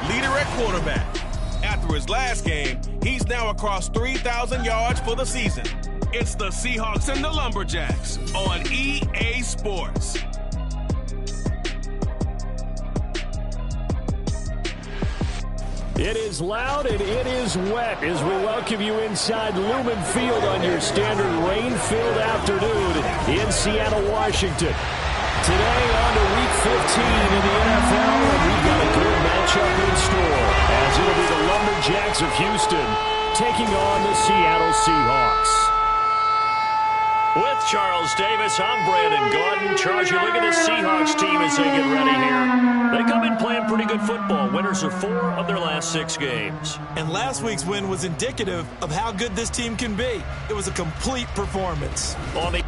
leader at quarterback. After his last game, he's now across 3,000 yards for the season. It's the Seahawks and the Lumberjacks on EA Sports. It is loud and it is wet as we welcome you inside Lumen Field on your standard rain-filled afternoon in Seattle, Washington. Today on to Week 15 in the NFL, and we've got a good matchup in store as it'll be the Lumberjacks of Houston taking on the Seattle Seahawks. With Charles Davis, I'm Brandon Gaudin. Charles, you look at this Seahawks team as they get ready here. They come in playing pretty good football. Winners of 4 of their last 6 games. And last week's win was indicative of how good this team can be. It was a complete performance. On the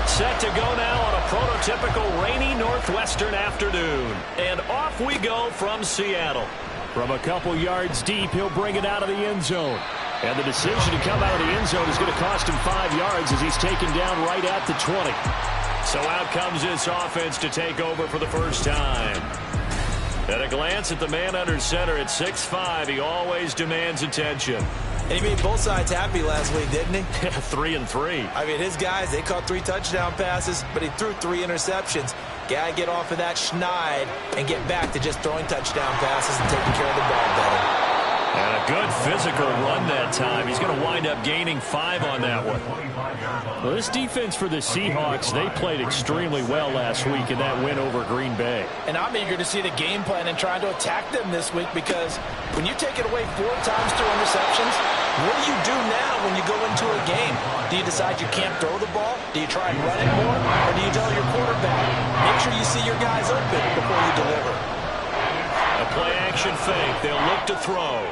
set to go now on a prototypical rainy northwestern afternoon. And off we go from Seattle. From a couple yards deep, he'll bring it out of the end zone. And the decision to come out of the end zone is going to cost him 5 yards as he's taken down right at the 20. So out comes this offense to take over for the first time. At a glance at the man under center at 6'5", he always demands attention. And he made both sides happy last week, didn't he? 3 and 3. I mean, his guys, they caught 3 touchdown passes, but he threw 3 interceptions. Got to get off of that schneid and get back to just throwing touchdown passes and taking care of the ball better. And a good physical run that time. He's going to wind up gaining 5 on that one. Well, this defense for the Seahawks, they played extremely well last week in that win over Green Bay. And I'm eager to see the game plan and trying to attack them this week, because when you take it away 4 times through interceptions, what do you do now when you go into a game? Do you decide you can't throw the ball? Do you try and run it more? Or do you tell your quarterback, make sure you see your guys open before you deliver? A play-action fake. They'll look to throw.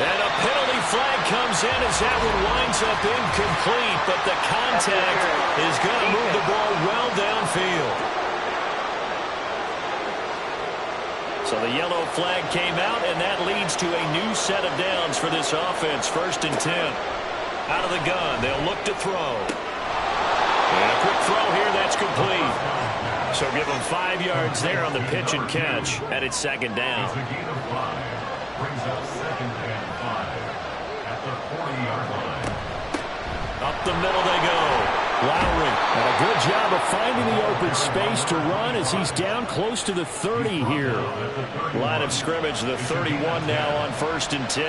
And a penalty flag comes in as that one winds up incomplete, but the contact is going to move the ball well downfield. So the yellow flag came out, and that leads to a new set of downs for this offense. 1st and 10. Out of the gun, they'll look to throw. And a quick throw here, that's complete. So give them 5 yards there on the pitch and catch, and it's 2nd down. Up the middle they go. Lowry, and a good job of finding the open space to run as he's down close to the 30 here. Line of scrimmage, the 31 now on 1st and 10.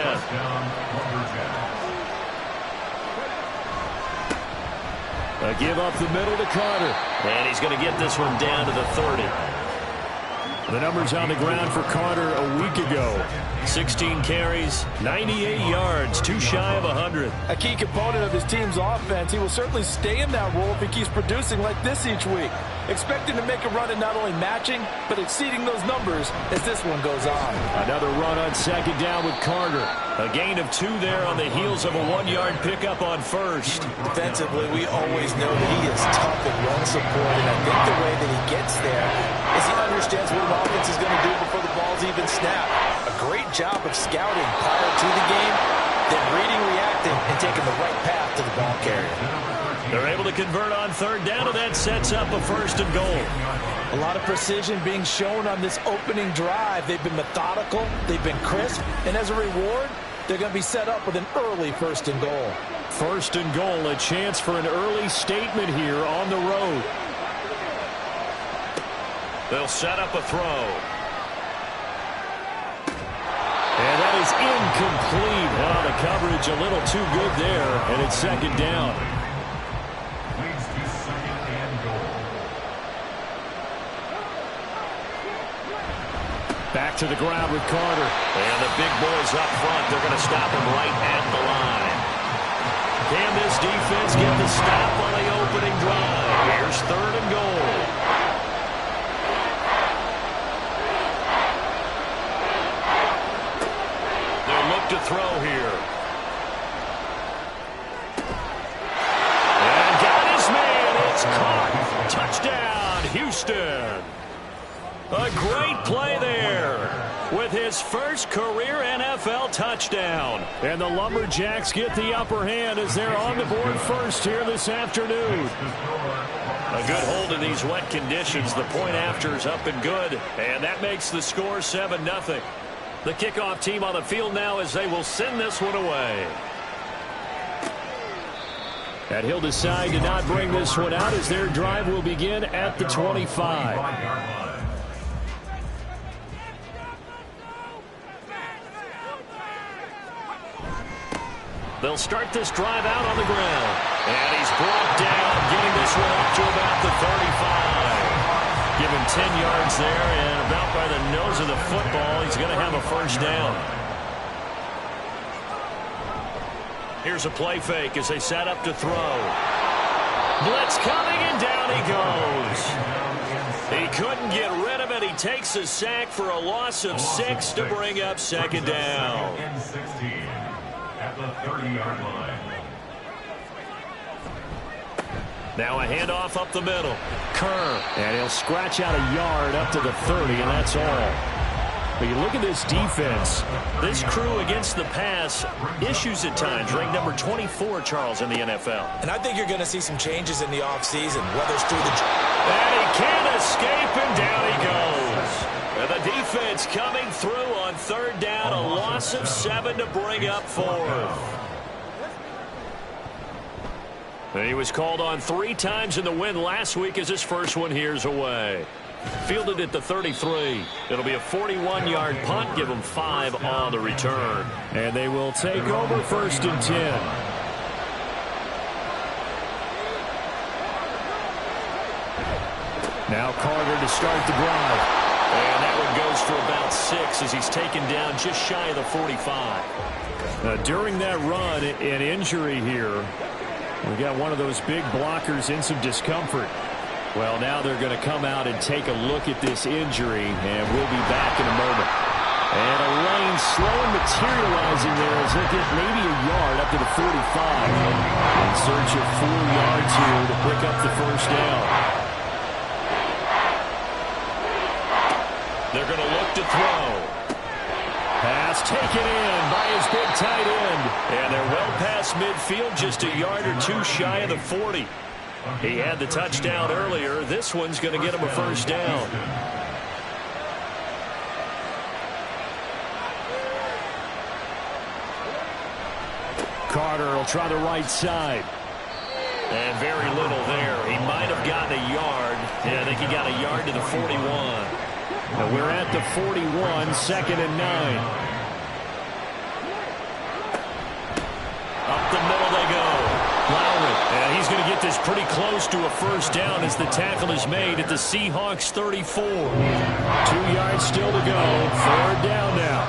A give up the middle to Carter. And he's going to get this one down to the 30. The numbers on the ground for Carter a week ago. 16 carries, 98 yards, 2 shy of 100. A key component of his team's offense. He will certainly stay in that role if he keeps producing like this each week. Expecting to make a run at not only matching, but exceeding those numbers as this one goes on. Another run on 2nd down with Carter. A gain of 2 there on the heels of a 1-yard pickup on 1st. Defensively, we always know that he is tough in run support, and I think the way that he gets there is he understands what an offense is going to do before the ball's even snapped. A great job of scouting prior to the game, then reading, reacting, and taking the right path to the ball carrier. They're able to convert on 3rd down, and that sets up a 1st and goal. A lot of precision being shown on this opening drive. They've been methodical, they've been crisp, and as a reward, they're going to be set up with an early 1st and goal. 1st and goal, a chance for an early statement here on the road. They'll set up a throw. And that is incomplete. Oh, the coverage a little too good there, and it's 2nd down. Back to the ground with Carter. And the big boys up front, they're going to stop him right at the line. Can this defense get the stop on the opening drive? Here's 3rd and goal. They'll look to throw here. And got his man. It's caught. Touchdown, Houston. A great play there. with his first career NFL touchdown. And the Lumberjacks get the upper hand as they're on the board first here this afternoon. A good hold in these wet conditions. The point after is up and good, and that makes the score 7-0. The kickoff team on the field now as they will send this one away. And he'll decide to not bring this one out as their drive will begin at the 25. They'll start this drive out on the ground. And he's brought down, getting this one up to about the 35. Give him 10 yards there, and about by the nose of the football, he's going to have a first down. Here's a play fake as they set up to throw. Blitz coming, and down he goes. He couldn't get rid of it. He takes a sack for a loss of 6 to bring up second down. At the 30-yard line. Now a handoff up the middle. Kerr, and he'll scratch out a yard up to the 30, and that's all. But you look at this defense. This crew against the pass, issues at times. Ranked number 24, Charles, in the NFL. And I think you're going to see some changes in the offseason, whether it's through the... And he can't escape, and down he goes. And the defense coming through on third down, a loss of 7 to bring up 4th. And he was called on 3 times in the win last week as his first one here's away. Fielded at the 33. It'll be a 41-yard punt, give him 5 on the return. And they will take over first and 10. Now Carter to start the drive. And that one goes for about 6 as he's taken down just shy of the 45. During that run, an injury here. We got one of those big blockers in some discomfort. Well, now they're going to come out and take a look at this injury, and we'll be back in a moment. And a lane slow materializing there as they get maybe a yard up to the 45. In search of 4 yards here to pick up the first down. They're going to look to throw. Pass taken in by his big tight end. And they're well past midfield, just a yard or 2 shy of the 40. He had the touchdown earlier. This one's going to get him a first down. Carter will try the right side. And very little there. He might have gotten a yard. Yeah, I think he got a yard to the 41. Now we're at the 41, 2nd and 9. Up the middle they go. Lowry, and he's going to get this pretty close to a first down as the tackle is made at the Seahawks 34. 2 yards still to go. 3rd down now.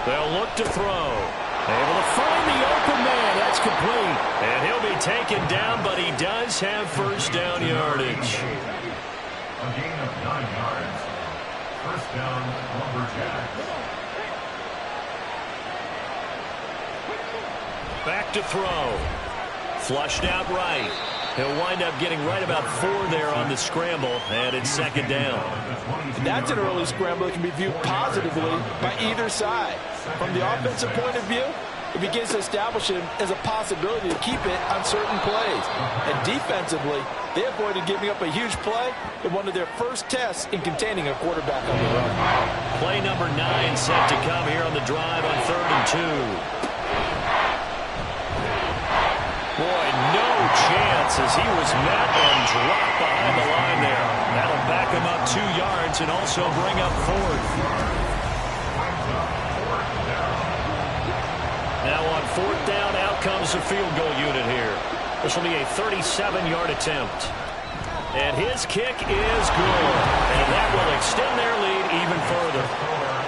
They'll look to throw. Able to find the open man. That's complete. And he'll be taken down, but he does have first down yardage. A gain of 9 yards. First down, Lumberjacks. Back to throw. Flushed out right. He'll wind up getting right about 4 there on the scramble, and it's 2nd down. That's an early scramble that can be viewed positively by either side. From the offensive point of view, it begins to establish him as a possibility to keep it on certain plays. And defensively, they avoided giving up a huge play in one of their first tests in containing a quarterback on the run. Play number 9 set to come here on the drive on 3rd and 2. Boy, no chance as he was met and dropped behind the line there. That'll back him up 2 yards and also bring up 4th. Now on 4th down, out comes the field goal unit here. This will be a 37-yard attempt. And his kick is good. And that will extend their lead even further.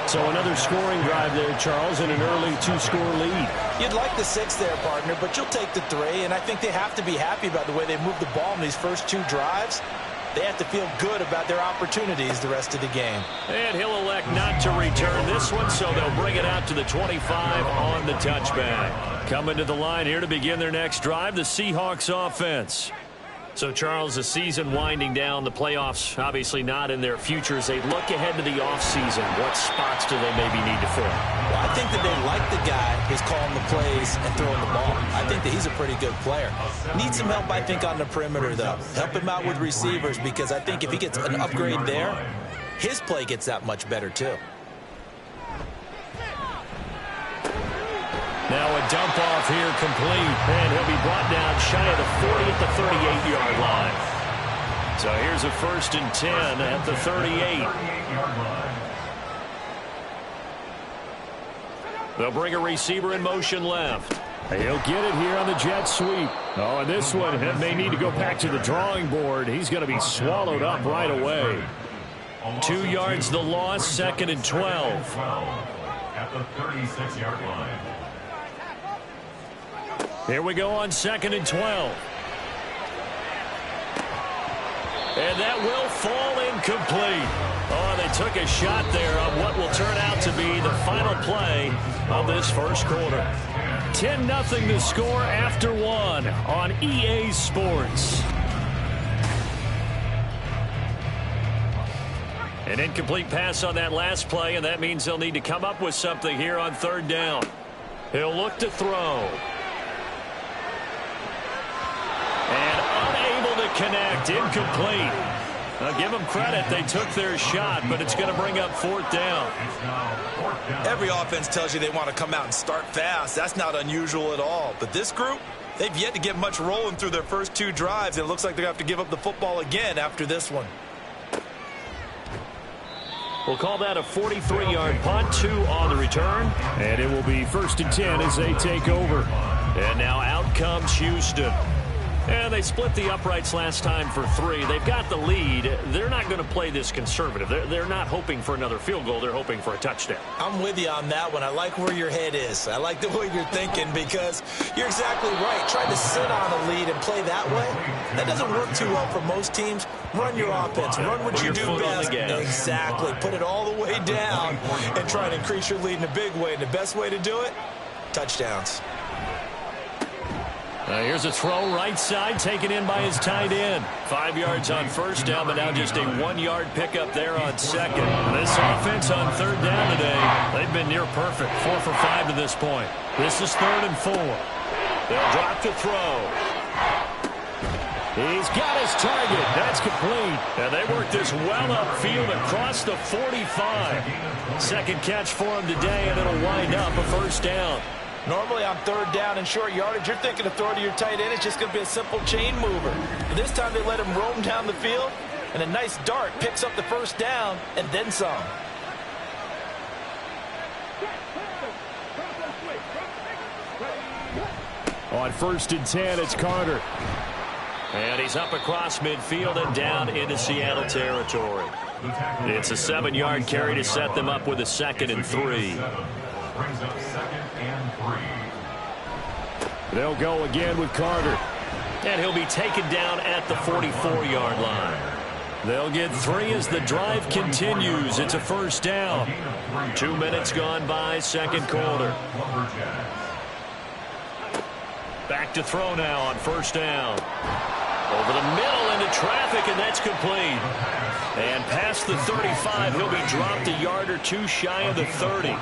So another scoring drive there, Charles, and an early 2-score lead. You'd like the 6 there, partner, but you'll take the 3. And I think they have to be happy about the way they moved the ball in these first 2 drives. They have to feel good about their opportunities the rest of the game. And he'll elect not to return this one, so they'll bring it out to the 25 on the touchback. Coming to the line here to begin their next drive, the Seahawks offense. So, Charles, the season winding down, the playoffs obviously not in their future. As they look ahead to the offseason, what spots do they maybe need to fill? Well, I think that they like the guy who's calling the plays and throwing the ball. I think that he's a pretty good player. Needs some help, I think, on the perimeter, though. Help him out with receivers, because I think if he gets an upgrade there, his play gets that much better, too. Now a dump off here complete, and he'll be brought down shy of the 40 at the 38-yard line. So here's a 1st and 10 at the 38. They'll bring a receiver in motion left. He'll get it here on the jet sweep. Oh, and this one may need to go back to the drawing board. He's going to be swallowed up right away. 2 yards the loss, 2nd and 12. At the 36-yard line. Here we go on 2nd and 12. And that will fall incomplete. Oh, they took a shot there on what will turn out to be the final play of this first quarter. 10-0 the score after 1 on EA Sports. An incomplete pass on that last play, and that means they'll need to come up with something here on 3rd down. He'll look to throw. And unable to connect, incomplete. Now give them credit, they took their shot, but it's going to bring up 4th down. Every offense tells you they want to come out and start fast. That's not unusual at all. But this group, they've yet to get much rolling through their first 2 drives, and it looks like they're going to have to give up the football again after this one. We'll call that a 43-yard punt, 2 on the return. And it will be 1st and 10 as they take over. And now out comes Houston. And they split the uprights last time for 3. They've got the lead. They're not going to play this conservative. They're not hoping for another field goal. They're hoping for a touchdown. I'm with you on that one. I like where your head is. I like the way you're thinking, because you're exactly right. Trying to sit on a lead and play that way, that doesn't work too well for most teams. Run your offense. Run what you do best. Exactly. Put it all the way down and try to increase your lead in a big way. And the best way to do it, touchdowns. Here's a throw right side, taken in by his tight end. 5 yards on 1st down, but now just a 1-yard pickup there on 2nd. This offense on 3rd down today, they've been near perfect. 4 for 5 to this point. This is 3rd and 4. They'll drop to throw. He's got his target. That's complete. And they work this well upfield across the 45. 2nd catch for him today, and it'll wind up a 1st down. Normally on 3rd down and short yardage, you're thinking of throw to your tight end. It's just going to be a simple chain mover. But this time they let him roam down the field, and a nice dart picks up the 1st down and then some. On 1st and 10, it's Carter. And he's up across midfield and down into Seattle territory. It's a 7-yard carry to set them up with a 2nd and 3. Brings up 2nd and 3. They'll go again with Carter. And he'll be taken down at the 44-yard line. They'll get 3 as the drive continues. It's a 1st down. 2 minutes gone by, 2nd quarter. Back to throw now on 1st down. Over the middle into traffic, and that's complete. And past the 35, he'll be dropped a yard or 2 shy of the 30.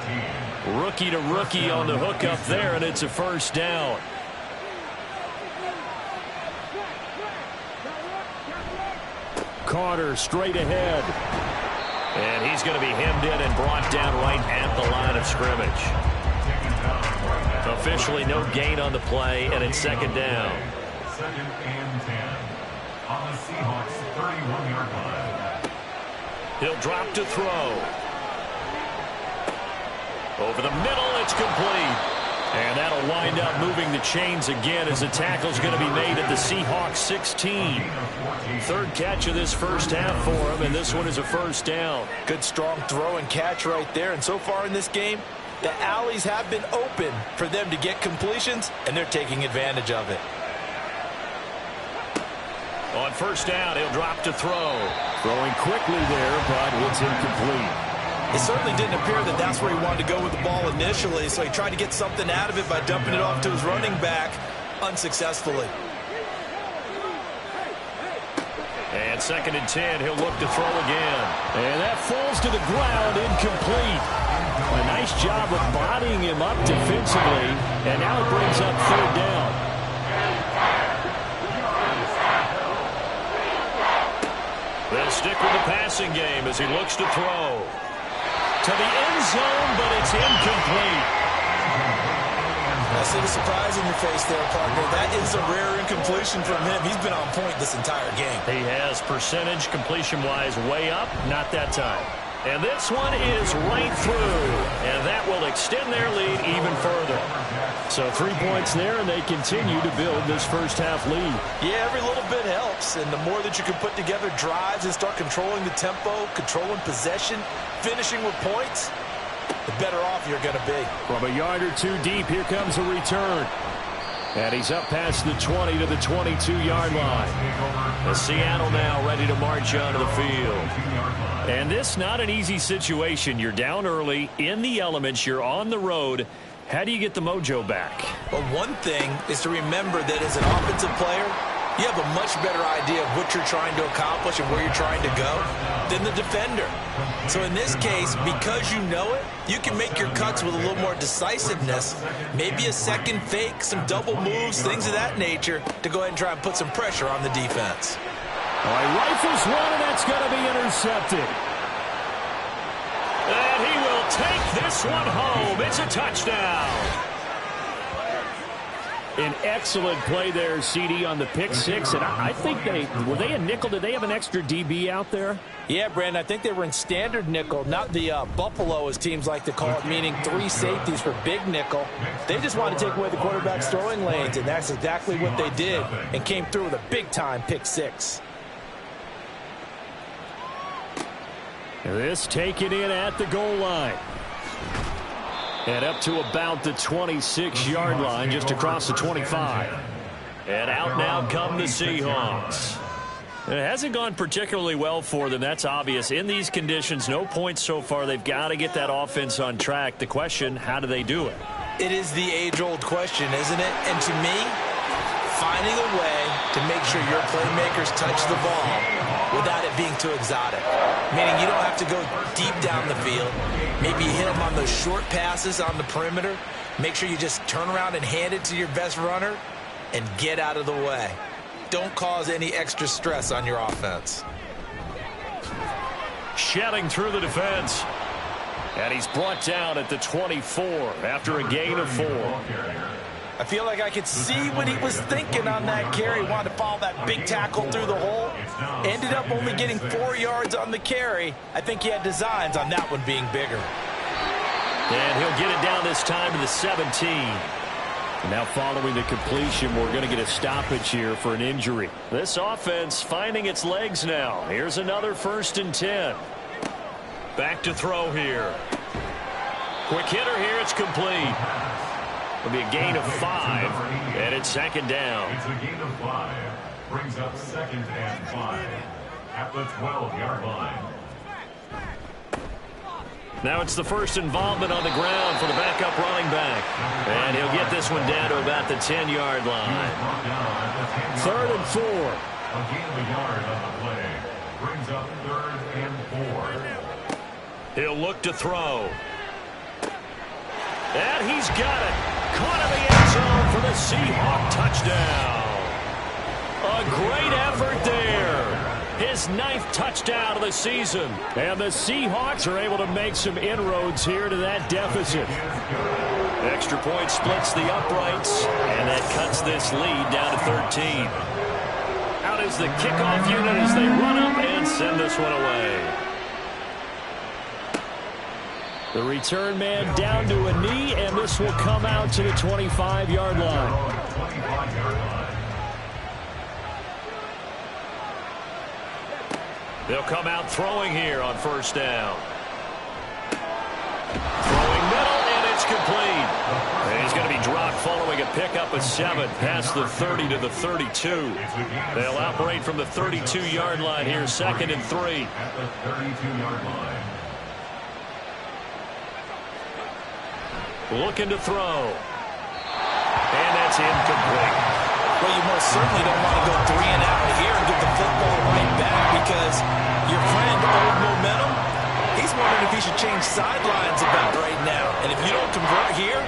Rookie to rookie on the hook up there, and it's a 1st down. Carter straight ahead. And he's going to be hemmed in and brought down right at the line of scrimmage. Officially no gain on the play, and it's 2nd down. 2nd and 10 on the Seahawks 31-yard line. He'll drop to throw. Over the middle, it's complete. And that'll wind up moving the chains again as the tackle's going to be made at the Seahawks 16. 3rd catch of this 1st half for him, and this one is a 1st down. Good strong throw and catch right there. And so far in this game, the alleys have been open for them to get completions, and they're taking advantage of it. On 1st down, he'll drop to throw. Throwing quickly there, but it's incomplete. It certainly didn't appear that that's where he wanted to go with the ball initially, so he tried to get something out of it by dumping it off to his running back unsuccessfully. And 2nd and 10, he'll look to throw again. And that falls to the ground, incomplete. A nice job of bodying him up defensively, and now it brings up 3rd down. They'll stick with the passing game as he looks to throw. To the end zone, but it's incomplete. I see the surprise in your face there, partner. That is a rare incompletion from him. He's been on point this entire game. He has percentage completion-wise way up, not that time. And this one is right through, and that will extend their lead even further. So 3 points there, and they continue to build this first-half lead. Yeah, every little bit helps, and the more that you can put together drives and start controlling the tempo, controlling possession, finishing with points, the better off you're going to be. From a yard or two deep, here comes a return. And he's up past the 20 to the 22-yard line. As Seattle now ready to march onto the field. And this not an easy situation. You're down early, in the elements, you're on the road. How do you get the mojo back? Well, one thing is to remember that as an offensive player, you have a much better idea of what you're trying to accomplish and where you're trying to go than the defender. So in this case, because you know it, you can make your cuts with a little more decisiveness, maybe a second fake, some double moves, things of that nature, to go ahead and try and put some pressure on the defense. All right, rifles one, and that's going to be intercepted. And he will take this one home. It's a touchdown. An excellent play there, CD, on the pick six. And I think were they a nickel? Did they have an extra DB out there? Yeah, Brandon, I think they were in standard nickel, not the Buffalo, as teams like to call it, meaning 3 safeties for big nickel. They just wanted to take away the quarterback's throwing lanes, and that's exactly what they did, and came through with a big-time pick six. This taken in at the goal line. And up to about the 26-yard line, just across the 25. And out now come the Seahawks. It hasn't gone particularly well for them, that's obvious. In these conditions, no points so far. They've got to get that offense on track. The question, how do they do it? It is the age-old question, isn't it? And to me, finding a way to make sure your playmakers touch the ball without it being too exotic. Meaning you don't have to go deep down the field. Maybe you hit them on those short passes on the perimeter. Make sure you just turn around and hand it to your best runner and get out of the way. Don't cause any extra stress on your offense. Shedding through the defense. And he's brought down at the 24 after a gain of 4. I feel like I could see what he was thinking on that carry. Wanted to follow that big tackle through the hole. Ended up only getting 4 yards on the carry. I think he had designs on that one being bigger. And he'll get it down this time to the 17. And now following the completion, we're going to get a stoppage here for an injury. This offense finding its legs now. Here's another 1st and 10. Back to throw here. Quick hitter here. It's complete. It'll be a gain of 5, and it's 2nd down. It's a gain of 5. Brings up 2nd and 5 at the 12-yard line. Now it's the first involvement on the ground for the backup running back. And he'll get this one down to about the 10-yard line. 3rd and 4. A gain of a yard on the play. Brings up 3rd and 4. He'll look to throw. And he's got it. Caught in the end zone for the Seahawk touchdown. A great effort there. His 9th touchdown of the season. And the Seahawks are able to make some inroads here to that deficit. Extra point splits the uprights, and that cuts this lead down to 13. Out is the kickoff unit as they run up and send this one away. The return man down to a knee, and this will come out to the 25-yard line. They'll come out throwing here on 1st down. Throwing middle, and it's complete. And he's going to be dropped following a pickup of 7 past the 30 to the 32. They'll operate from the 32-yard line here, 2nd and 3. At the 32-yard line. Looking to throw. And that's incomplete. Well, you most certainly don't want to go 3 and out here and get the football right back. sidelines about right now. And if you don't convert here,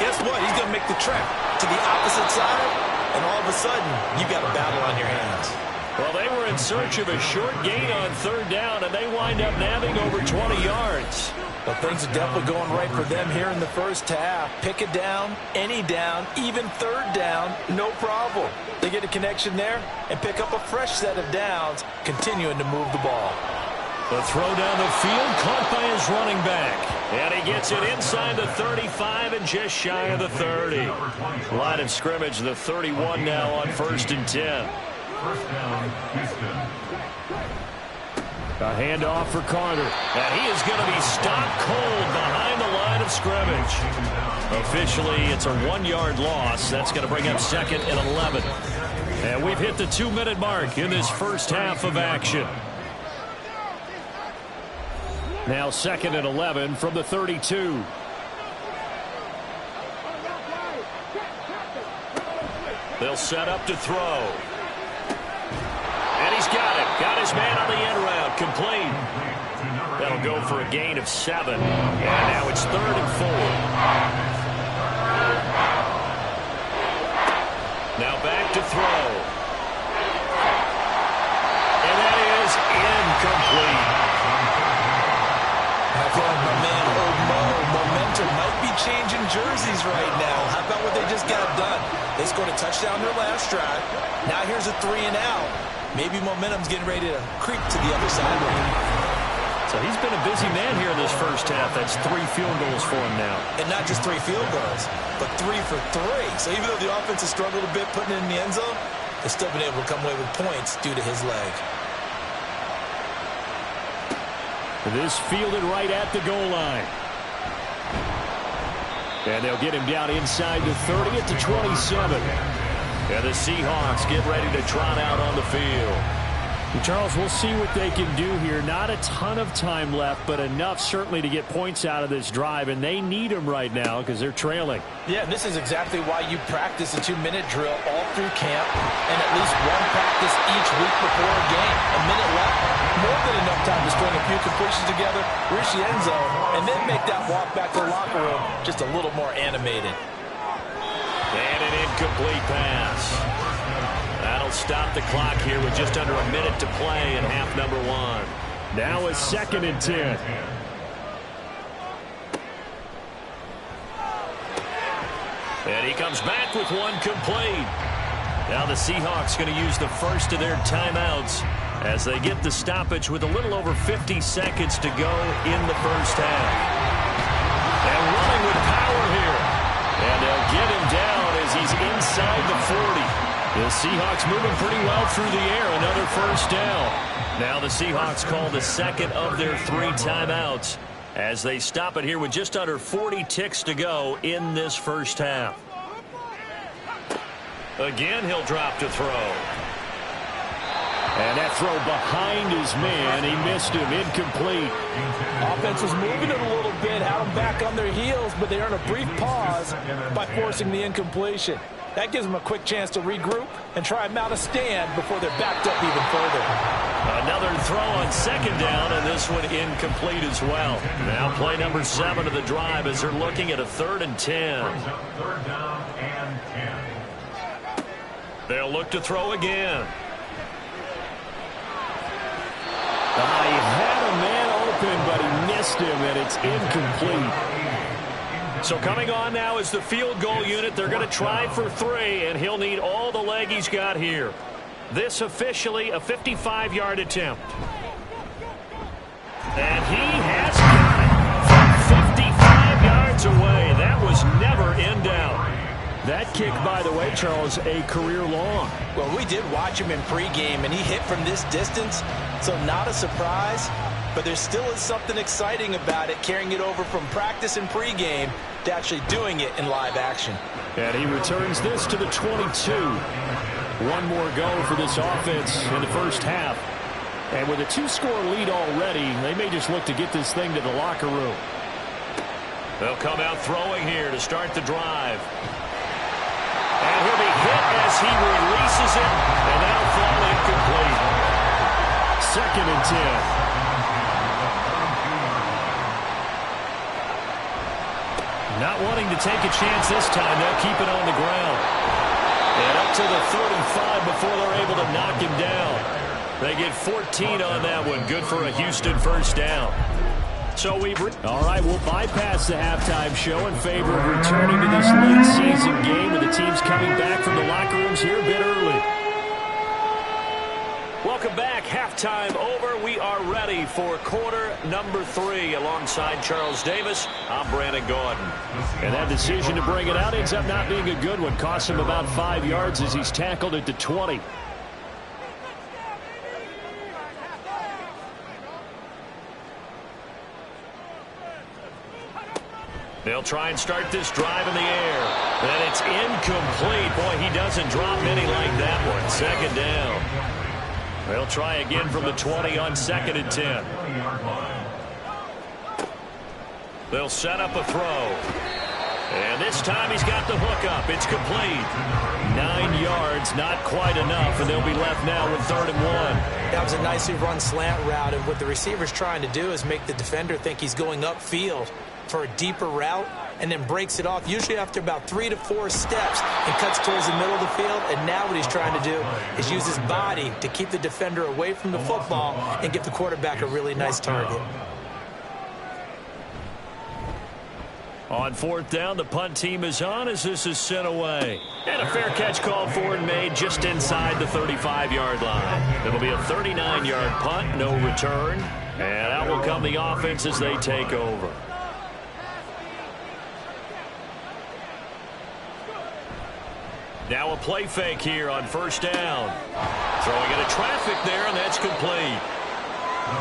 guess what? He's going to make the trek to the opposite side, and all of a sudden, you got a battle on your hands. Well, they were in search of a short gain on third down, and they wind up nabbing over 20 yards. Well, things are definitely going right for them here in the first half. Pick it down, any down, even third down, no problem. They get a connection there and pick up a fresh set of downs, continuing to move the ball. The throw down the field, caught by his running back. And he gets it inside the 35 and just shy of the 30. Line of scrimmage, the 31 now on 1st and 10. First down, Houston. A handoff for Carter. And he is going to be stopped cold behind the line of scrimmage. Officially, it's a 1-yard loss. That's going to bring up 2nd and 11. And we've hit the 2-minute mark in this first half of action. Now 2nd and 11 from the 32. They'll set up to throw. And he's got it. Got his man on the end route. Complete. That'll go for a gain of 7. And now it's 3rd and 4. Now back to throw. And that is incomplete. I feel like my man momentum might be changing jerseys right now. How about what they just got done? They scored a touchdown their last drive. Now here's a 3 and out. Maybe momentum's getting ready to creep to the other sideline. So he's been a busy man here in this first half. That's 3 field goals for him now. And not just 3 field goals, but 3 for 3. So even though the offense has struggled a bit putting it in the end zone, they've still been able to come away with points due to his leg. This fielded right at the goal line. And they'll get him down inside the 30 at the 27. And the Seahawks get ready to trot out on the field. Charles, we'll see what they can do here. Not a ton of time left, but enough certainly to get points out of this drive, and they need them right now because they're trailing. Yeah, and this is exactly why you practice a 2-minute drill all through camp and at least one practice each week before a game. A minute left, more than enough time to string a few completions together, reach the end zone, and then make that walk back to the locker room just a little more animated. And an incomplete pass. That'll stop the clock here with just under a minute to play in half number 1. Now it's 2nd and 10. And he comes back with one complete. Now the Seahawks going to use the first of their timeouts as they get the stoppage with a little over 50 seconds to go in the first half. And running with power here. And they'll get him down as he's inside the 40. The Seahawks moving pretty well through the air. Another first down. Now the Seahawks call the second of their 3 timeouts as they stop it here with just under 40 ticks to go in this first half. Again, he'll drop to throw. And that throw behind his man. He missed him. Incomplete. Offense was moving it a little bit, had them back on their heels, but they earn a brief pause by forcing the incompletion. That gives them a quick chance to regroup and try and mount a stand before they're backed up even further. Another throw on 2nd down, and this one incomplete as well. Now play number 7 of the drive as they're looking at a 3rd and 10. 3rd down and 10. They'll look to throw again. He had a man open, but he missed him, and it's incomplete. So coming on now is the field goal unit. They're going to try for 3, and he'll need all the leg he's got here. This officially a 55-yard attempt. And he has got it from 55 yards away. That was never in doubt. That kick, by the way, Charles, a career long. Well, we did watch him in pregame, and he hit from this distance, so not a surprise. But there still is something exciting about it, carrying it over from practice and pregame to actually doing it in live action. And he returns this to the 22. One more go for this offense in the first half. And with a 2-score lead already, they may just look to get this thing to the locker room. They'll come out throwing here to start the drive. And he'll be hit as he releases it, and that'll fall incomplete. 2nd and 10. take a chance this time. They'll keep it on the ground. And up to the 35 before they're able to knock him down. They get 14 on that one. Good for a Houston first down. So all right, we'll bypass the halftime show in favor of returning to this late season game, with the teams coming back from the locker rooms here a bit early. Welcome back. Halftime over. We are ready for quarter number 3. Alongside Charles Davis, I'm Brandon Gaudin. And that decision to bring it out ends up not being a good one. Costs him about 5 yards as he's tackled at the 20. They'll try and start this drive in the air. And it's incomplete. Boy, he doesn't drop many like that one. Second down. They'll try again from the 20 on 2nd and 10. They'll set up a throw. And this time he's got the hook up. It's complete. 9 yards, not quite enough, and they'll be left now with 3rd and 1. That was a nicely run slant route, and what the receiver's trying to do is make the defender think he's going upfield for a deeper route, and then breaks it off, usually after about 3 to 4 steps, and cuts towards the middle of the field. And now what he's trying to do is use his body to keep the defender away from the football and give the quarterback a really nice target. On 4th down, the punt team is on as this is sent away. And a fair catch called for and made just inside the 35-yard line. It'll be a 39-yard punt, no return. And out will come the offense as they take over. Now a play fake here on 1st down. Throwing into traffic there, and that's complete.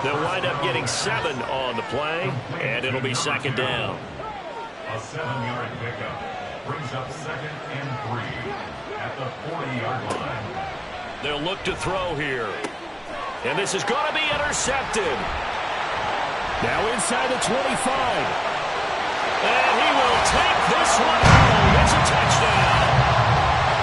They'll wind up getting 7 on the play, and it'll be 2nd down. A 7-yard pickup brings up 2nd and 3 at the 40-yard line. They'll look to throw here. And this is going to be intercepted. Now inside the 25. And he will take this one home. It's a touchdown.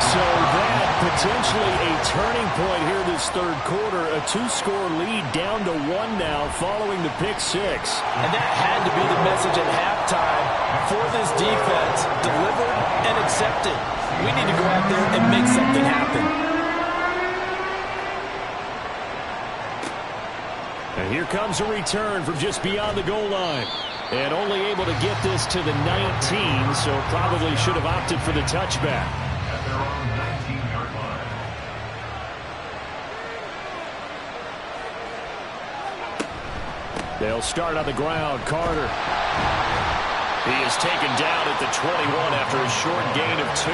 So that potentially a turning point here this 3rd quarter. A 2-score lead down to 1 now following the pick 6. And that had to be the message at halftime for this defense. Delivered and accepted. We need to go out there and make something happen. And here comes a return from just beyond the goal line. And only able to get this to the 19, so probably should have opted for the touchback. At their own 19-yard line. They'll start on the ground. Carter. He is taken down at the 21 after a short gain of 2.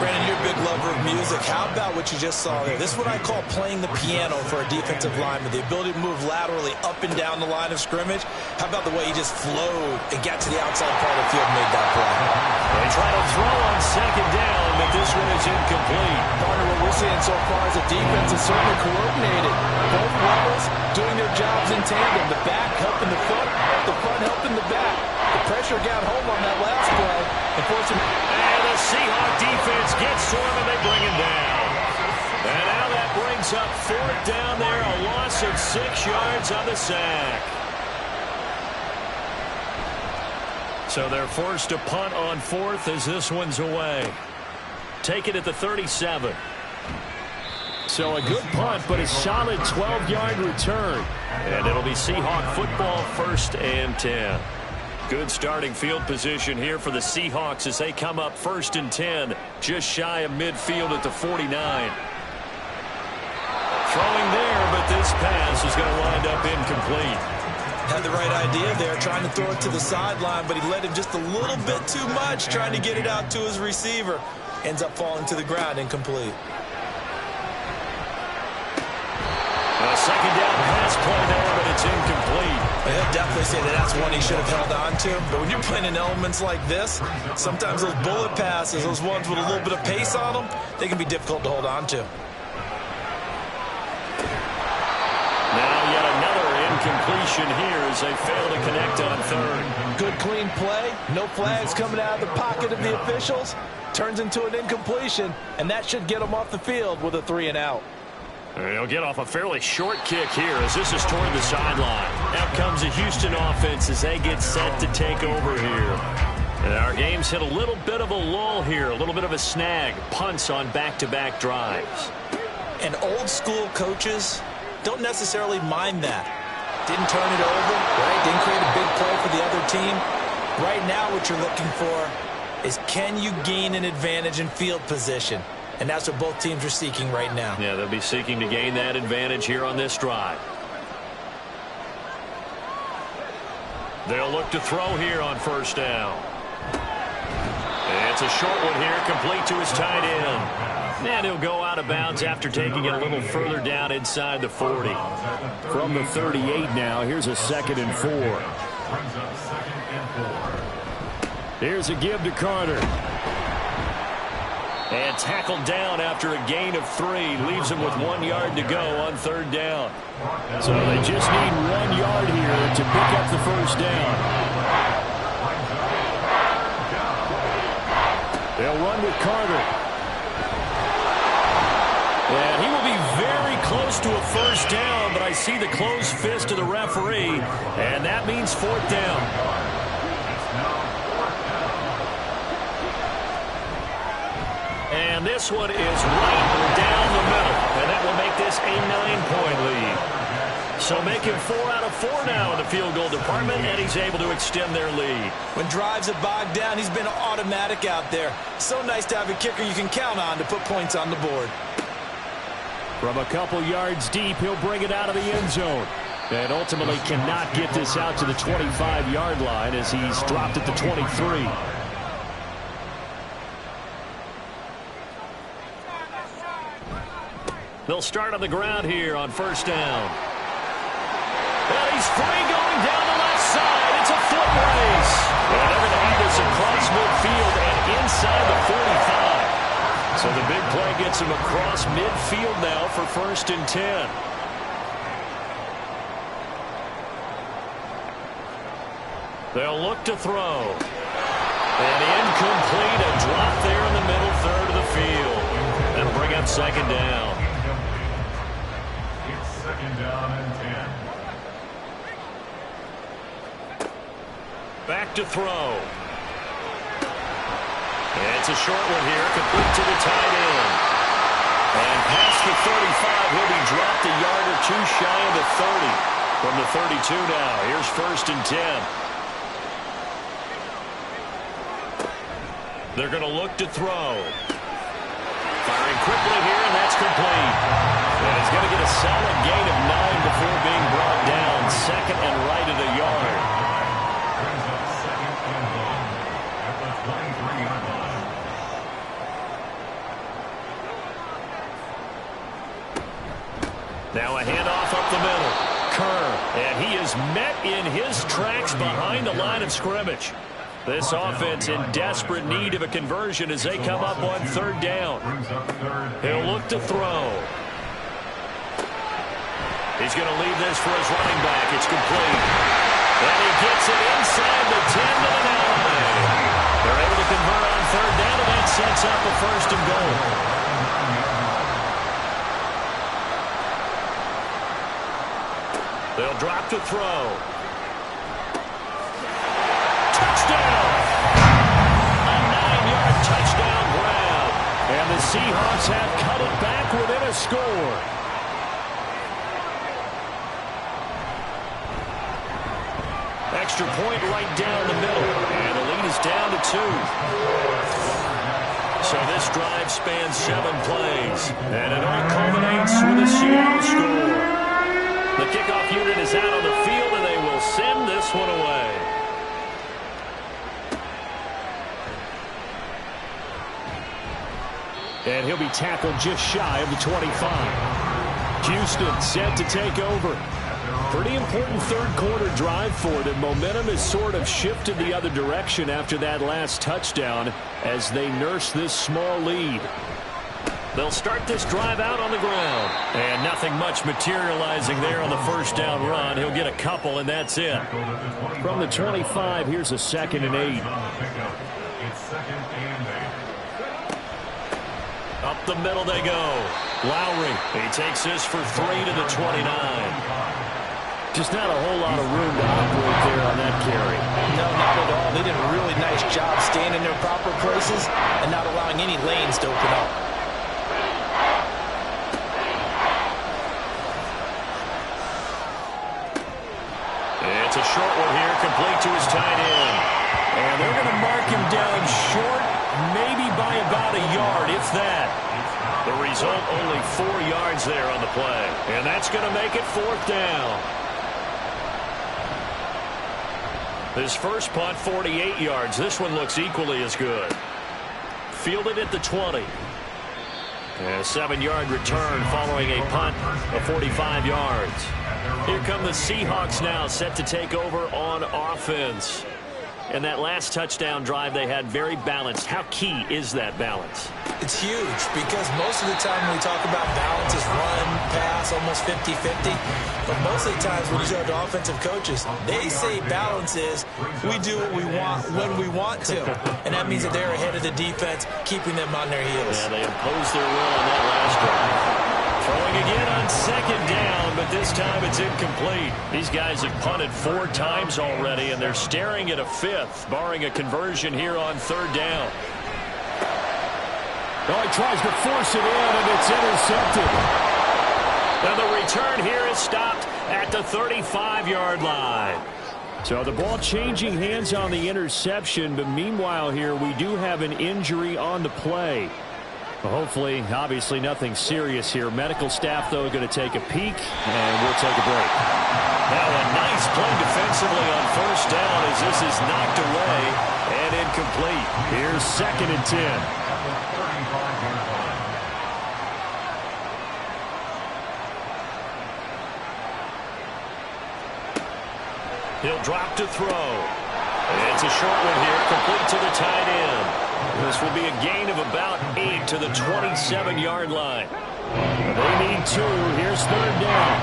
Brandon, you're a big lover of music. How about what you just saw there? This is what I call playing the piano for a defensive lineman. The ability to move laterally up and down the line of scrimmage. How about the way he just flowed and got to the outside part of the field and made that play? They try to throw on 2nd down, but this one is incomplete. Partner, what we're seeing so far is the defense is certainly coordinated. Both levels doing their jobs in tandem. The back helping the front helping the back. The pressure got home on that last play. And the Seahawk defense gets to him, and they bring him down. And now that brings up 4th down there, a loss of 6 yards on the sack. So they're forced to punt on 4th as this one's away. Take it at the 37. So a good punt, but a solid 12-yard return. And it'll be Seahawk football, 1st and 10. Good starting field position here for the Seahawks as they come up 1st and 10, just shy of midfield at the 49. Throwing there, but this pass is going to wind up incomplete. Had the right idea there, trying to throw it to the sideline, but he led him just a little bit too much, trying to get it out to his receiver. Ends up falling to the ground, incomplete. A 2nd down pass play there, but it's incomplete. He'll definitely say that that's one he should have held on to. But when you're playing in elements like this, sometimes those bullet passes, those ones with a little bit of pace on them, they can be difficult to hold on to. Now yet another incompletion here as they fail to connect on 3rd. Good clean play. No flags coming out of the pocket of the officials. Turns into an incompletion, and that should get them off the field with a 3 and out. He'll get off a fairly short kick here as this is toward the sideline. Out comes the Houston offense as they get set to take over here. And our game's hit a little bit of a lull here, a little bit of a snag. Punts on back-to-back drives. And old-school coaches don't necessarily mind that. Didn't turn it over, right? Didn't create a big play for the other team. Right now what you're looking for is, can you gain an advantage in field position? And that's what both teams are seeking right now. Yeah, they'll be seeking to gain that advantage here on this drive. They'll look to throw here on first down. It's a short one here, complete to his tight end. And he'll go out of bounds after taking it a little further down inside the 40. From the 38 now, here's a 2nd and 4. Here's a give to Carter. And tackled down after a gain of 3. Leaves him with 1 yard to go on 3rd down. So they just need 1 yard here to pick up the first down. They'll run with Carter. And he will be very close to a first down, but I see the closed fist of the referee, and that means 4th down. And this one is right down the middle, and that will make this a 9-point lead. So making 4 out of 4 now in the field goal department, and he's able to extend their lead. When drives have bogged down, he's been automatic out there. So nice to have a kicker you can count on to put points on the board. From a couple yards deep, he'll bring it out of the end zone. And ultimately cannot get this out to the 25-yard line as he's dropped at the 23. They'll start on the ground here on first down. And he's free going down the left side. It's a foot race. And they're going to have this across midfield and inside the 45. So the big play gets him across midfield now for 1st and 10. They'll look to throw. And incomplete, a drop there in the middle third of the field. That'll bring up 2nd down. It's 2nd down and 10. Back to throw. It's a short one here, complete to the tight end. And past the 35, he'll be dropped a yard or 2 shy of the 30. From the 32 now, here's 1st and 10. They're going to look to throw. Firing quickly here, and that's complete. And he's going to get a solid gain of 9 before being brought down. 2nd and right of the yard. Brings up 2nd and 1 at the 23-yard line. Now a handoff up the middle. Kerr, and he is met in his tracks behind the line of scrimmage. This offense in desperate need of a conversion as they come up on 3rd down. He'll look to throw. He's going to leave this for his running back. It's complete. And he gets it inside the 10 to the 9. They're able to convert on 3rd down, and that sets up a 1st and goal. They'll drop to throw. Touchdown! A 9-yard touchdown grab. And the Seahawks have cut it back within a score. Extra point right down the middle. And the lead is down to 2. So this drive spans 7 plays. And it all culminates with a Seattle score. The kickoff unit is out on the field, and they will send this one away. And he'll be tackled just shy of the 25. Houston set to take over. Pretty important third-quarter drive for them. Momentum has sort of shifted the other direction after that last touchdown as they nurse this small lead. They'll start this drive out on the ground. And nothing much materializing there on the first down run. He'll get a couple, and that's it. From the 25, here's a 2nd and 8. It's 2nd and 8. Up the middle they go. Lowry, he takes this for 3 to the 29. Just not a whole lot of room to operate there on that carry. No, not at all. They did a really nice job staying in their proper places and not allowing any lanes to open up. It's a short one here, complete to his tight end. And they're going to mark him down short, maybe by about a yard, if that. The result, only 4 yards there on the play. And that's going to make it 4th down. His first punt, 48 yards. This one looks equally as good. Fielded at the 20. A 7-yard return following a punt of 45 yards. Here come the Seahawks now, set to take over on offense. And that last touchdown drive they had very balanced. How key is that balance? It's huge because most of the time when we talk about balance is run, pass, almost 50-50. But most of the times when you talk to offensive coaches, they say balance is we do what we want when we want to. And that means that they're ahead of the defense, keeping them on their heels. Yeah, they imposed their will on that last drive. Throwing again on 2nd down, but this time it's incomplete. These guys have punted 4 times already, and they're staring at a 5th, barring a conversion here on 3rd down. Oh, he tries to force it in, and it's intercepted. And the return here is stopped at the 35-yard line. So the ball changing hands on the interception, but meanwhile here we do have an injury on the play. Well, hopefully, obviously nothing serious here. Medical staff, though, going to take a peek, and we'll take a break. Now a nice play defensively on 1st down as this is knocked away and incomplete. Here's 2nd and 10. He'll drop to throw. It's a short one here, complete to the tight end. This will be a gain of about 8 to the 27-yard line. They need 2. Here's 3rd down.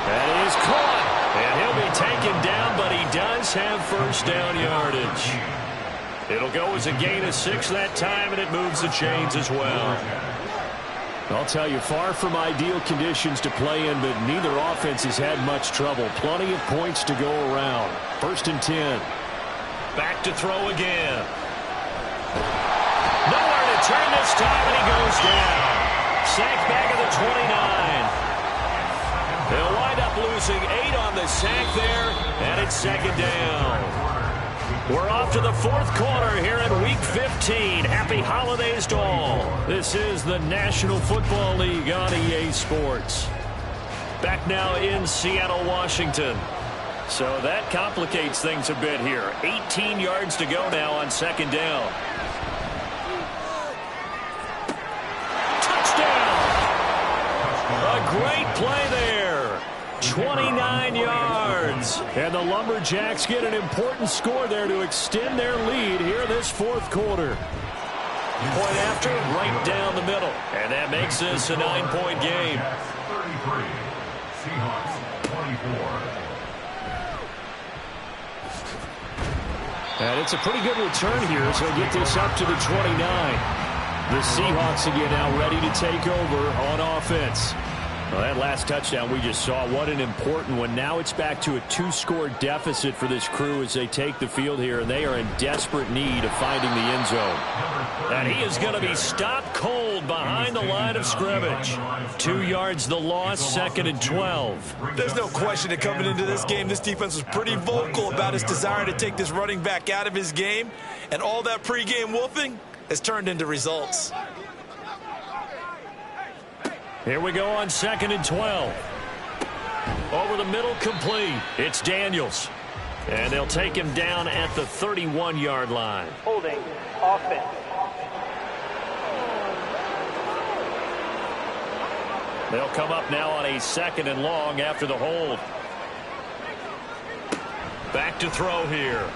That is caught. And he'll be taken down, but he does have 1st down yardage. It'll go as a gain of 6 that time, and it moves the chains as well. I'll tell you, far from ideal conditions to play in, but neither offense has had much trouble. Plenty of points to go around. 1st and 10. Back to throw again. Nowhere to turn this time, and he goes down. Sacked back at the 29. They'll wind up losing 8 on the sack there, and it's 2nd down. We're off to the 4th quarter here in Week 15. Happy holidays to all. This is the National Football League on EA Sports. Back now in Seattle, Washington. So that complicates things a bit here. 18 yards to go now on 2nd down. Touchdown! A great play there. 29 yards. And the Lumberjacks get an important score there to extend their lead here this 4th quarter. Point after, right down the middle. And that makes this a 9-point game. 33. Seahawks 24. And it's a pretty good return here as they'll get this up to the 29. The Seahawks again now ready to take over on offense. Well, that last touchdown we just saw, what an important one. Now it's back to a 2-score deficit for this crew as they take the field here, and they are in desperate need of finding the end zone. And he is going to be stopped cold behind the line of scrimmage. 2 yards the loss, 2nd and 12. There's no question that coming into this game, this defense was pretty vocal about its desire to take this running back out of his game, and all that pregame wolfing has turned into results. Here we go on 2nd and 12. Over the middle, complete. It's Daniels. And they'll take him down at the 31-yard line. Holding offense. They'll come up now on a 2nd and long after the hold. Back to throw here.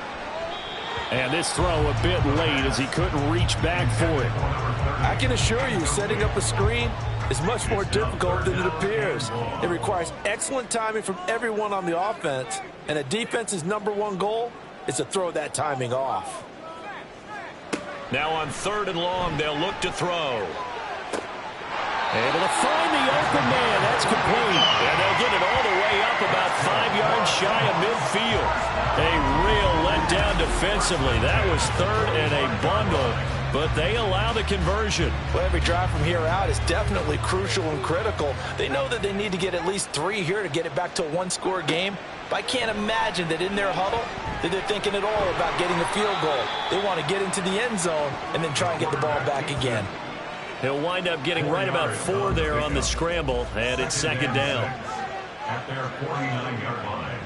And this throw a bit late as he couldn't reach back for it. I can assure you, setting up a screen is much more difficult than it appears. It requires excellent timing from everyone on the offense, and a defense's #1 goal is to throw that timing off. Now on 3rd and long, they'll look to throw. Able to find the open man. That's complete. And they'll get it all the way up about 5 yards shy of midfield. A real letdown defensively. That was 3rd and a bundle, but they allow the conversion. Well, every drive from here out is definitely crucial and critical. They know that they need to get at least 3 here to get it back to a one-score game. But I can't imagine that in their huddle that they're thinking at all about getting a field goal. They want to get into the end zone and then try and get the ball back again. He'll wind up getting right about 4 there on the scramble, and it's 2nd down. At their 49-yard line.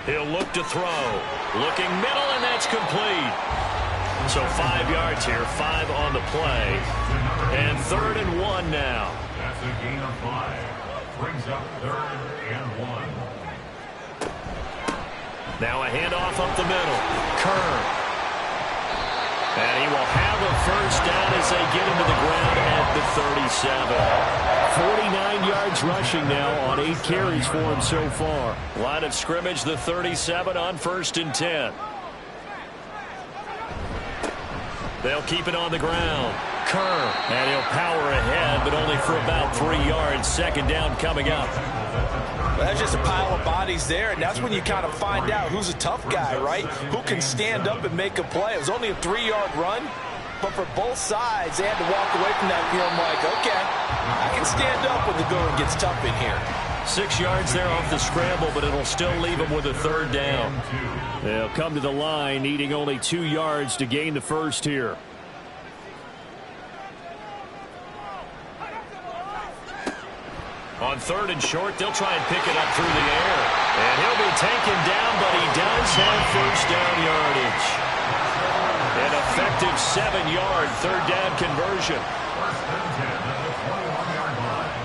He'll look to throw. Looking middle, and that's complete. So 5 yards here, 5 on the play. And 3rd and 1 now. That's a gain of 5. Brings up 3rd and 1. Now a handoff up the middle. Kern. And he will have a first down as they get him to the ground at the 37. 49 yards rushing now on 8 carries for him so far. Line of scrimmage, the 37 on 1st and 10. They'll keep it on the ground. Kern. And he'll power ahead, but only for about 3 yards. 2nd down coming up. Well, that's just a pile of bodies there, and that's when you kind of find out who's a tough guy, right? Who can stand up and make a play. It was only a 3-yard run, but for both sides, they had to walk away from that feeling like, okay, I can stand up when the going gets tough in here. 6 yards there off the scramble, but it'll still leave them with a 3rd down. They'll come to the line, needing only 2 yards to gain the first here. On 3rd and short, they'll try and pick it up through the air. And he'll be taken down, but he does have first down yardage. An effective 7-yard 3rd down conversion. First and 10 at the 21-yard line.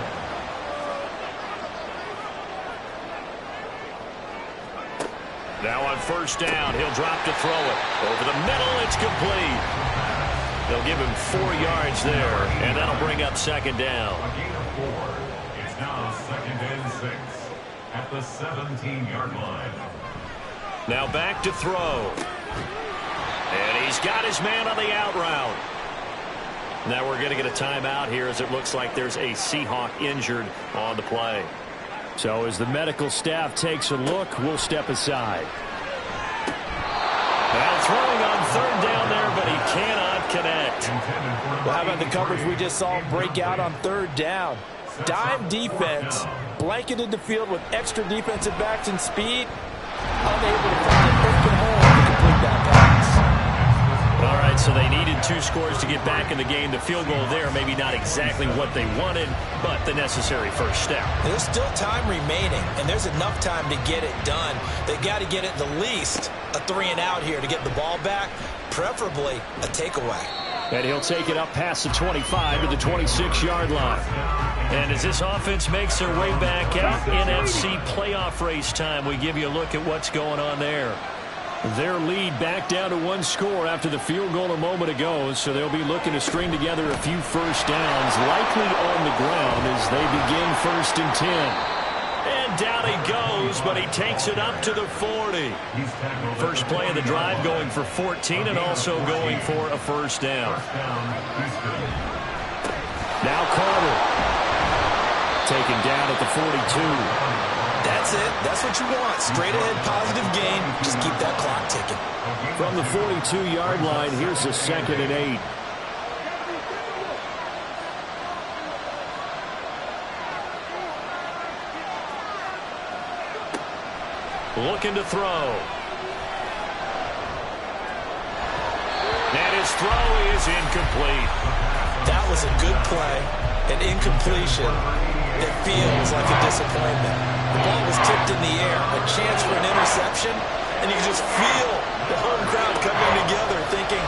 Now on 1st down, he'll drop to throw it. Over the middle, it's complete. They'll give him 4 yards there, and that'll bring up 2nd down. A gain of 4. Now 2nd and 6 at the 17-yard line. Now back to throw. And he's got his man on the out route. Now we're going to get a timeout here as it looks like there's a Seahawk injured on the play. So as the medical staff takes a look, we'll step aside. Now throwing on 3rd down there, but he cannot connect. Well, how about the coverage we just saw him break out on 3rd down? Dime defense, blanketed the field with extra defensive backs and speed, unable to find an open hole to complete that pass. All right, so they needed 2 scores to get back in the game. The field goal there, maybe not exactly what they wanted, but the necessary first step. There's still time remaining, and there's enough time to get it done. They got to get at the least a 3-and-out here to get the ball back, preferably a takeaway. And he'll take it up past the 25 to the 26-yard line. And as this offense makes their way back out, NFC playoff race time, we give you a look at what's going on there. Their lead back down to 1 score after the field goal a moment ago, so they'll be looking to string together a few first downs, likely on the ground as they begin 1st and 10. And down he goes, but he takes it up to the 40. First play of the drive going for 14 and also going for a first down. Now Carter. Taken down at the 42. That's it. That's what you want. Straight ahead positive game. Just keep that clock ticking. From the 42-yard line, here's a 2nd and 8. Looking to throw. And his throw is incomplete. That was a good play. An incompletion that feels like a disappointment. The ball was tipped in the air, a chance for an interception, and you can just feel the home crowd coming together thinking,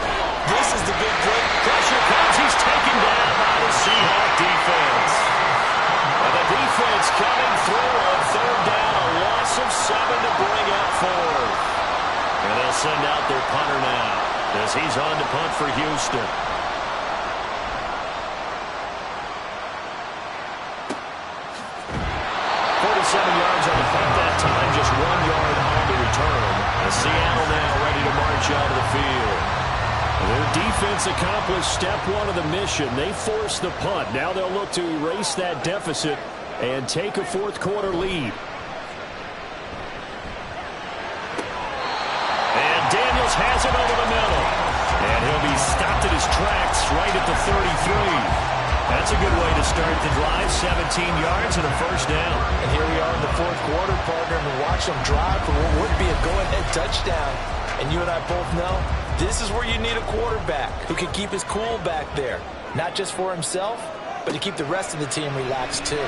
this is the big play. Pressure comes. He's taken down by the Seahawk defense. And the defense coming through on 3rd down, a loss of 7 to bring up 4th. And they'll send out their punter now as he's on to punt for Houston. 47 yards on the punt that time, just 1 yard on the return. field. Their defense accomplished step one of the mission. They forced the punt. Now they'll look to erase that deficit and take a fourth quarter lead. And Daniels has it over the middle. And he'll be stopped at his tracks right at the 33. That's a good way to start the drive. 17 yards and a first down. And here we are in the fourth quarter, partner, and watch them drive for what would be a go-ahead touchdown. And you and I both know this is where you need a quarterback who can keep his cool back there. Not just for himself, but to keep the rest of the team relaxed too.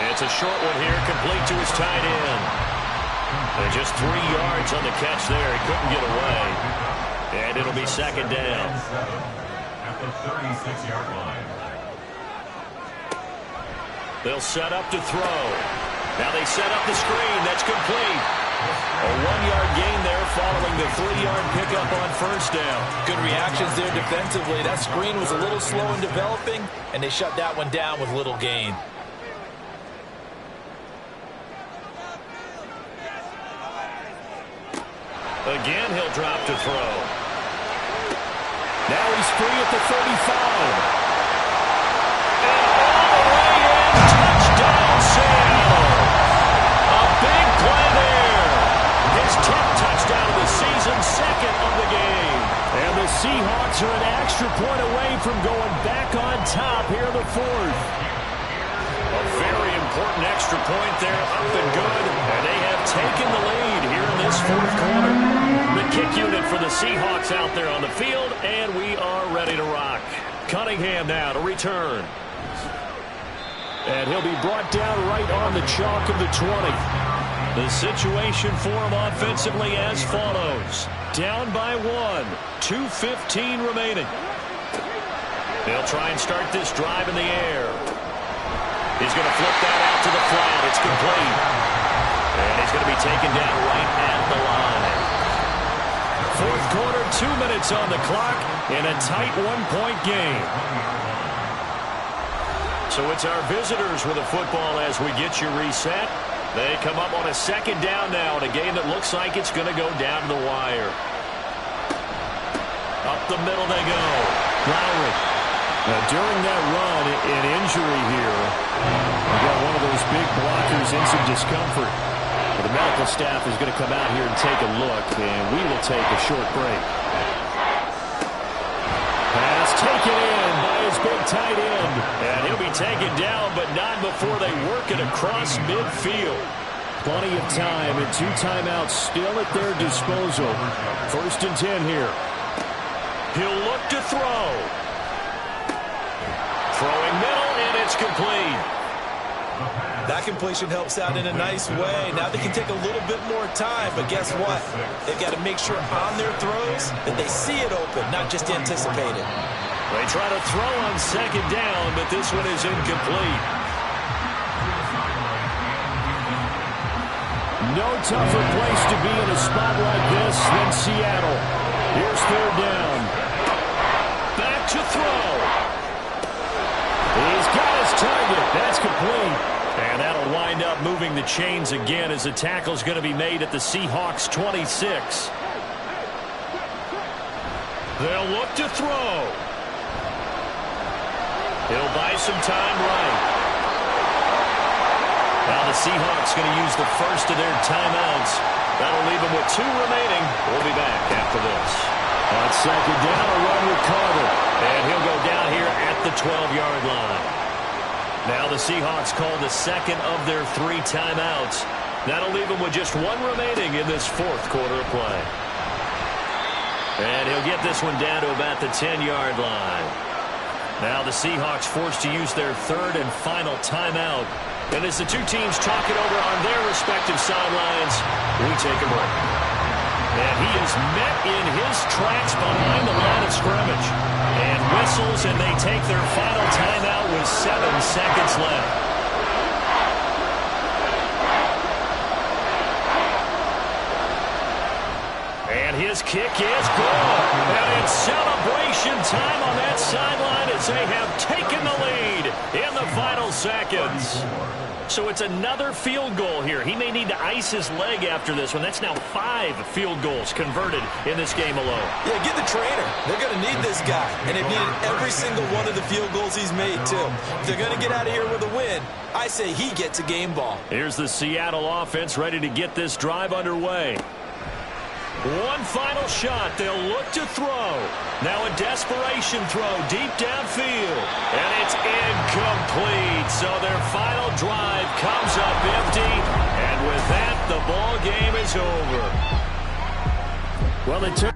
It's a short one here, complete to his tight end. And just 3 yards on the catch there. He couldn't get away. And it'll be second down. At the 36-yard line. They'll set up to throw. Now they set up the screen. That's complete. A 1-yard gain there following the 3-yard pickup on first down. Good reactions there defensively. That screen was a little slow in developing, and they shut that one down with little gain. Again, he'll drop to throw. Now he's free at the 35. And all the way in, touchdown Seattle. A big play there. His 10th touchdown of the season, second of the game. And the Seahawks are an extra point away from going back on top here in the fourth. A very important extra point there, up and good. And they have taken the lead here in this fourth quarter. The kick unit for the Seahawks out there on the field, and we are ready to rock. Cunningham now to return. And he'll be brought down right on the chalk of the 20. The situation for him offensively as follows. Down by 1, 2:15 remaining. They'll try and start this drive in the air. He's going to flip that out to the flat. It's complete. And he's going to be taken down right at the line. Fourth quarter, 2 minutes on the clock in a tight 1-point game. So it's our visitors with the football as we get you reset. They come up on a second down now in a game that looks like it's going to go down to the wire. Up the middle they go. Lowry. Now, during that run, an injury here, we got one of those big blockers in some discomfort. But the medical staff is going to come out here and take a look, and we will take a short break. Pass taken in by his big tight end. And he'll be taken down, but not before they work it across midfield. Plenty of time and 2 timeouts still at their disposal. 1st and 10 here. He'll look to throw. Throwing middle, and it's complete. That completion helps out in a nice way. Now they can take a little bit more time, but guess what? They've got to make sure on their throws that they see it open, not just anticipate it. They try to throw on second down, but this one is incomplete. No tougher place to be in a spot like this than Seattle. Here's 3rd down. Back to throw. He's got his target. That's complete. And that'll wind up moving the chains again as the tackle's going to be made at the Seahawks 26. They'll look to throw. He'll buy some time right. Now the Seahawks going to use the first of their timeouts. That'll leave them with 2 remaining. We'll be back after this. On second down, a run with Carter. And he'll go down here at the 12-yard line. Now the Seahawks call the second of their 3 timeouts. That'll leave them with just 1 remaining in this fourth quarter of play. And he'll get this one down to about the 10-yard line. Now the Seahawks forced to use their 3rd and final timeout. And as the 2 teams talk it over on their respective sidelines, we take a break. And he is met in his tracks behind the line of scrimmage. And whistles, and they take their final timeout with 7 seconds left. And his kick is good. And it's celebration time on that sideline as they have taken the lead in the final seconds. So it's another field goal here. He may need to ice his leg after this one. That's now 5 field goals converted in this game alone. Yeah, get the trainer. They're going to need this guy. And they've needed every single one of the field goals he's made, too. If they're going to get out of here with a win, I say he gets a game ball. Here's the Seattle offense ready to get this drive underway. One final shot. They'll look to throw. Now a desperation throw deep downfield. And it's incomplete. So their final drive comes up empty. And with that, the ball game is over. Well, it took